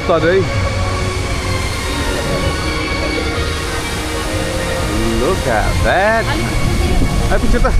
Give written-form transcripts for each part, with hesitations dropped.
kota deh. Look at that. Ayo cerita.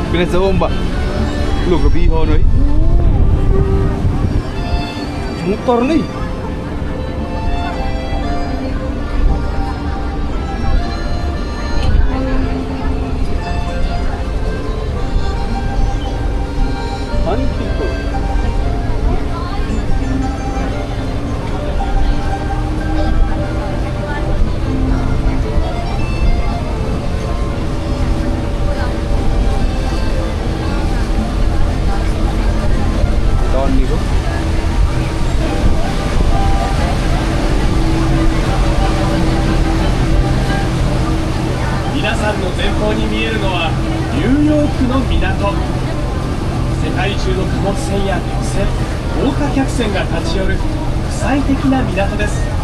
Pinasa-omba. Lu kebiho nih. Motor nih.皆さんの前方に見えるのはニューヨークの港。世界中の貨物船や漁船、豪華客船が立ち寄る国際的な港です。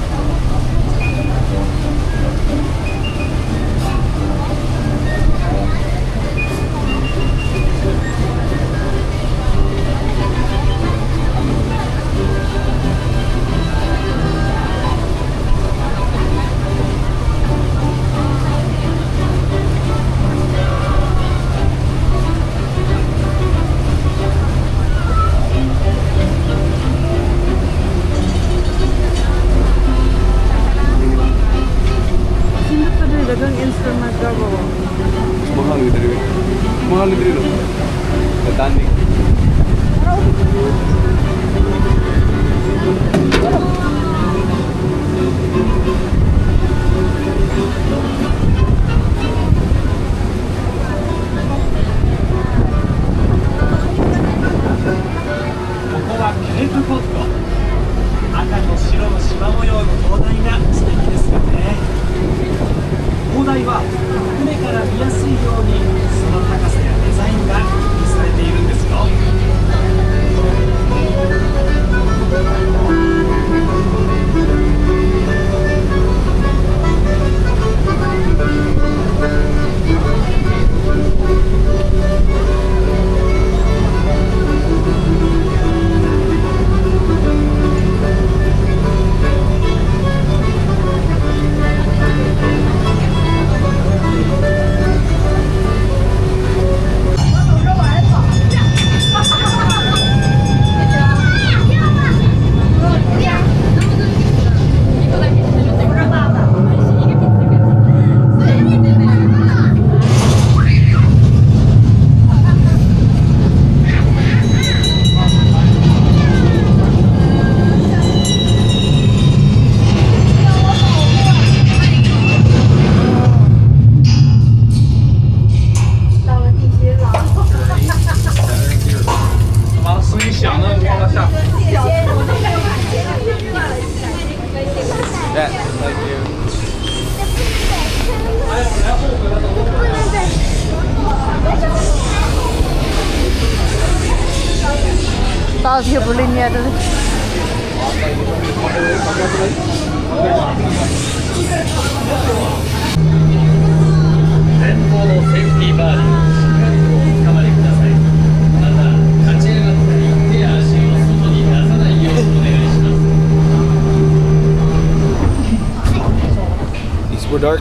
Als je boleh ada.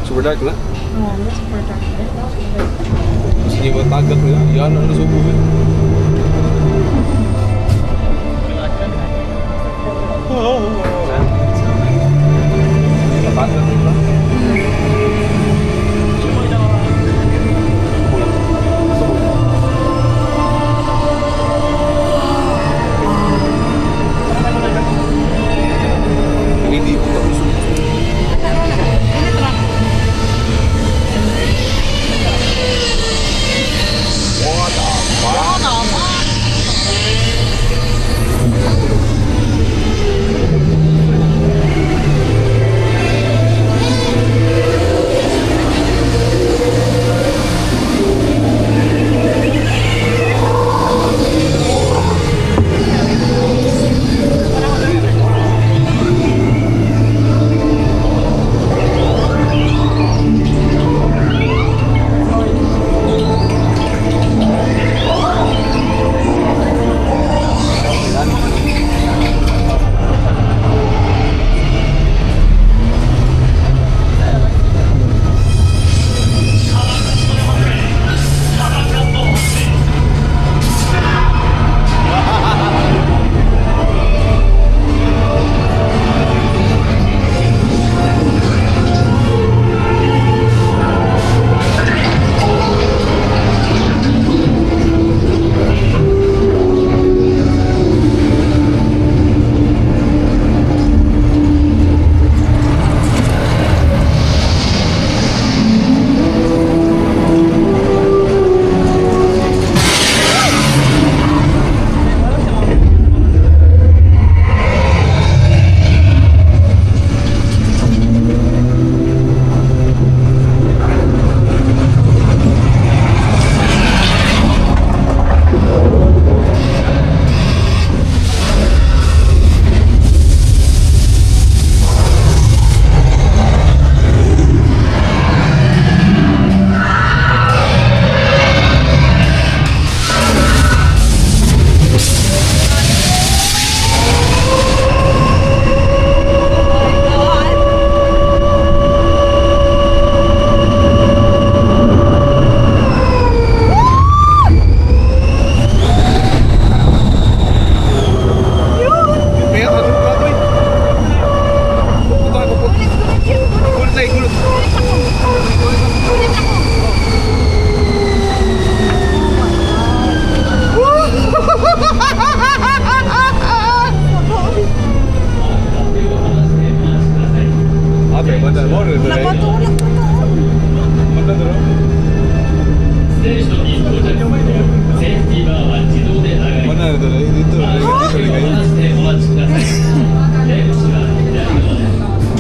Super dark lah. Oh, dat is super dark. Misschien je wat tagak nila. Yan ang nasubuhin. Tagak nila. Hindi ko tapos.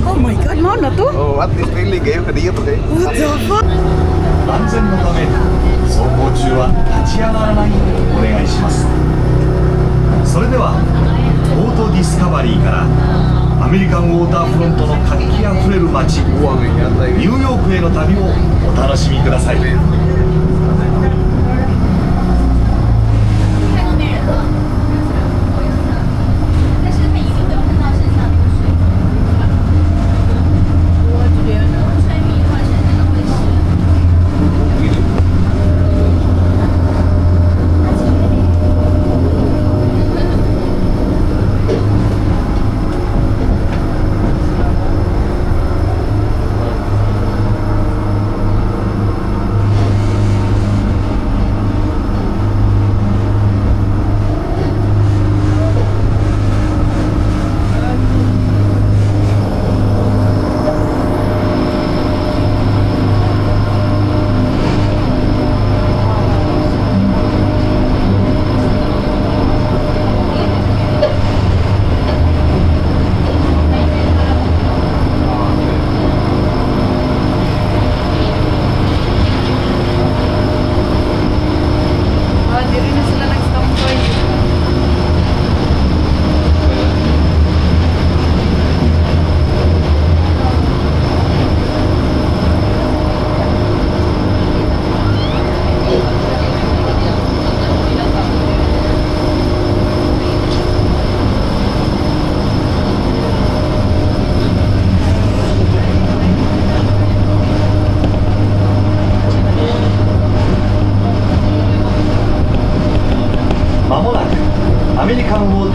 Oh my god, mana tuh? Oh, what is really game ke dia tuh kayak. What the fuck? 安全のため走行中は立ち上がらないようお願いします。それではポートディスカバリーからアメリカンウォーターフロントの活気あふれる街ニューヨークへの旅をお楽しみください。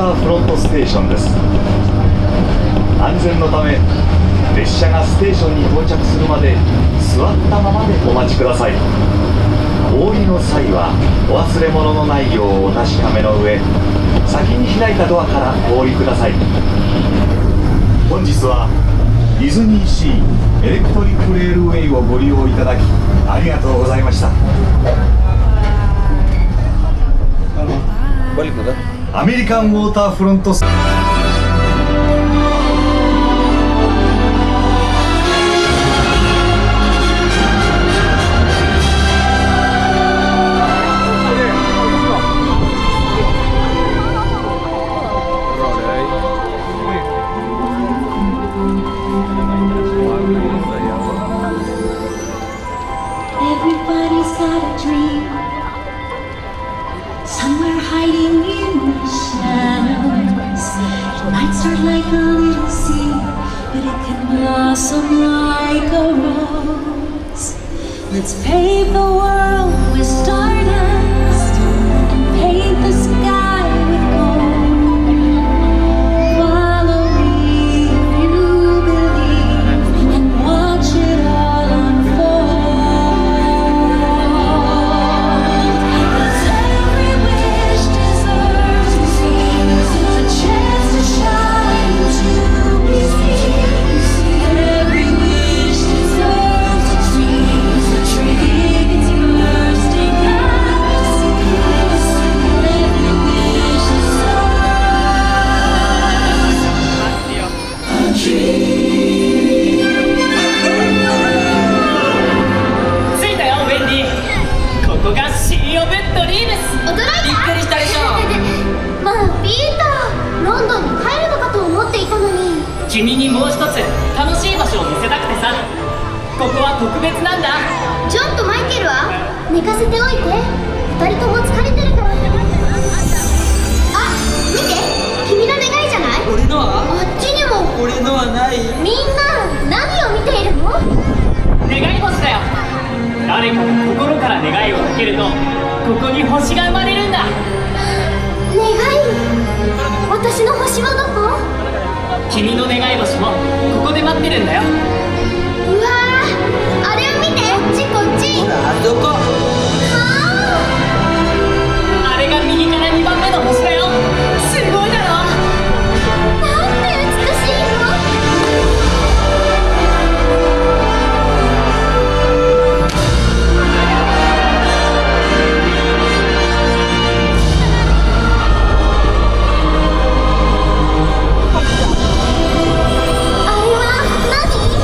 ターフロントステーションです。安全のため列車がステーションに到着するまで座ったままでお待ちください。お降りの際はお忘れ物のないようお確かめの上、先に開いたドアからお降りください。本日はディズニーシーエレクトリックレールウェイをご利用いただきありがとうございました。 Balik na to? アメリカンウォーターフロントEverybody's got a dream, somewhere hiding in the shadows. It might start like a little seed, but it can blossom like a rose. Let's pave the world with stardust and paint the sky with gold. Follow me if you believe and watch it all unfold. 'Cause every wish deserves a chance to shine, to be seen. Every wish deserves a dream, a tree that's bursting at the seams. Every wish deserves a dream. 着いたよウェンディ。ここがシー・オブ・ドリームス。驚いた？びっくりしたでしょ。まあピーター、ロンドンに帰るのかと思っていたのに。君にもう一つ楽しい場所を見せたくてさ。ここは特別なんだ。ジョンとマイケルは寝かせておいて。二人とも疲れてるから。あ、見て、君の願いじゃない？俺のは？あっちにも。俺のはない。みんな何を見ているの？願い星だよ。誰かが心から願いをかけるとここに星が生まれるんだ。願い？私の星はどこ？君の願い星もここで待ってるんだよ。うわー、あれを見て。こっちこっち。あそこ。あれが右から2番目の星だよ。すごいだろ。なんて美しいの。あれは何？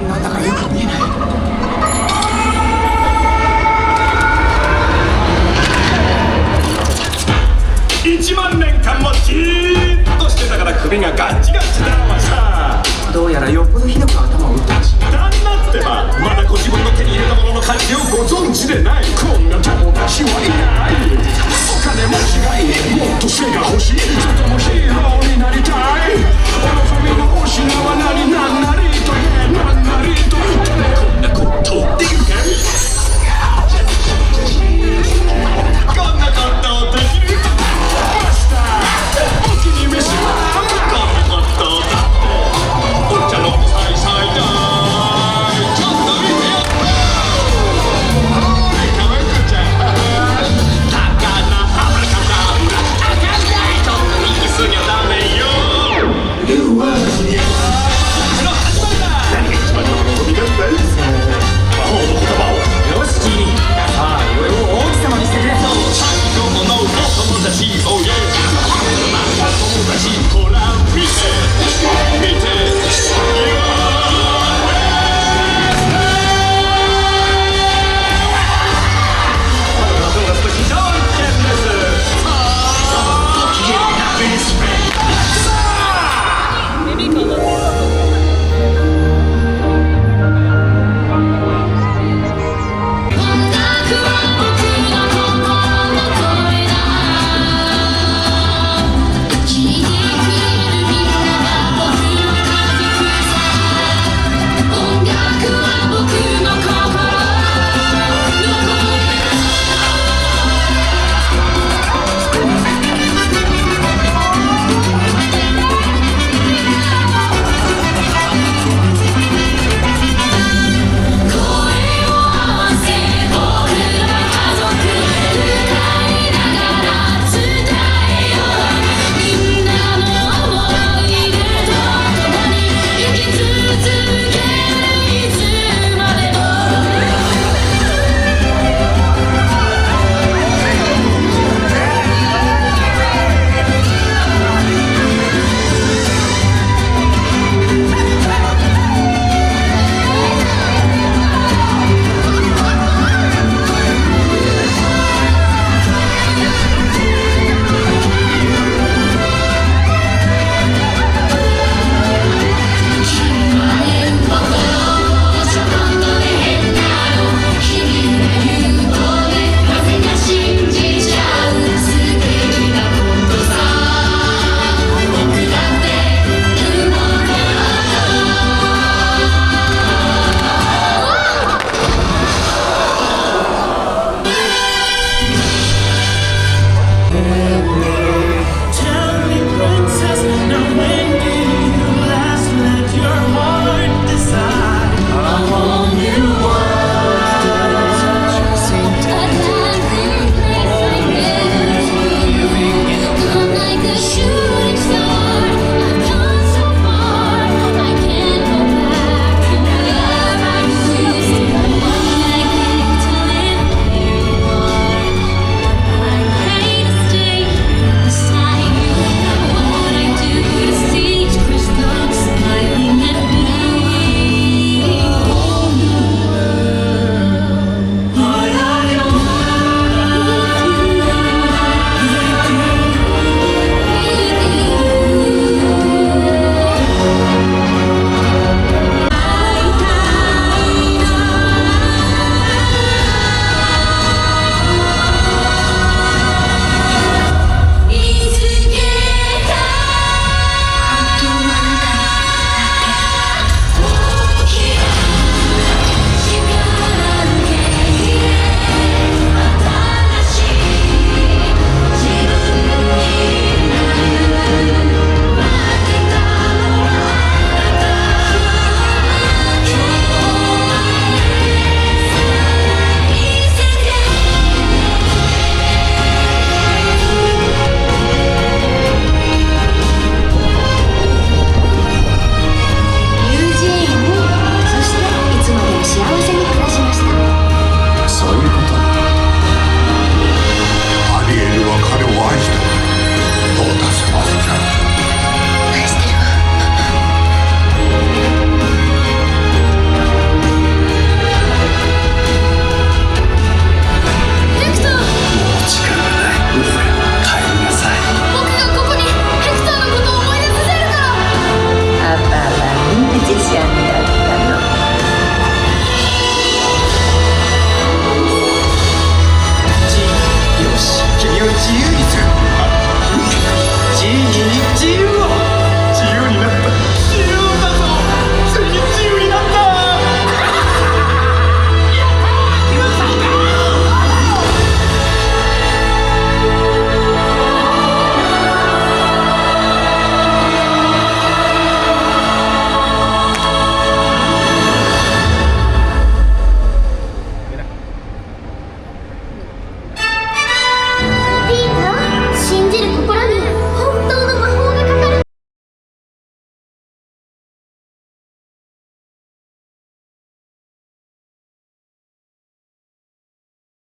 なんだか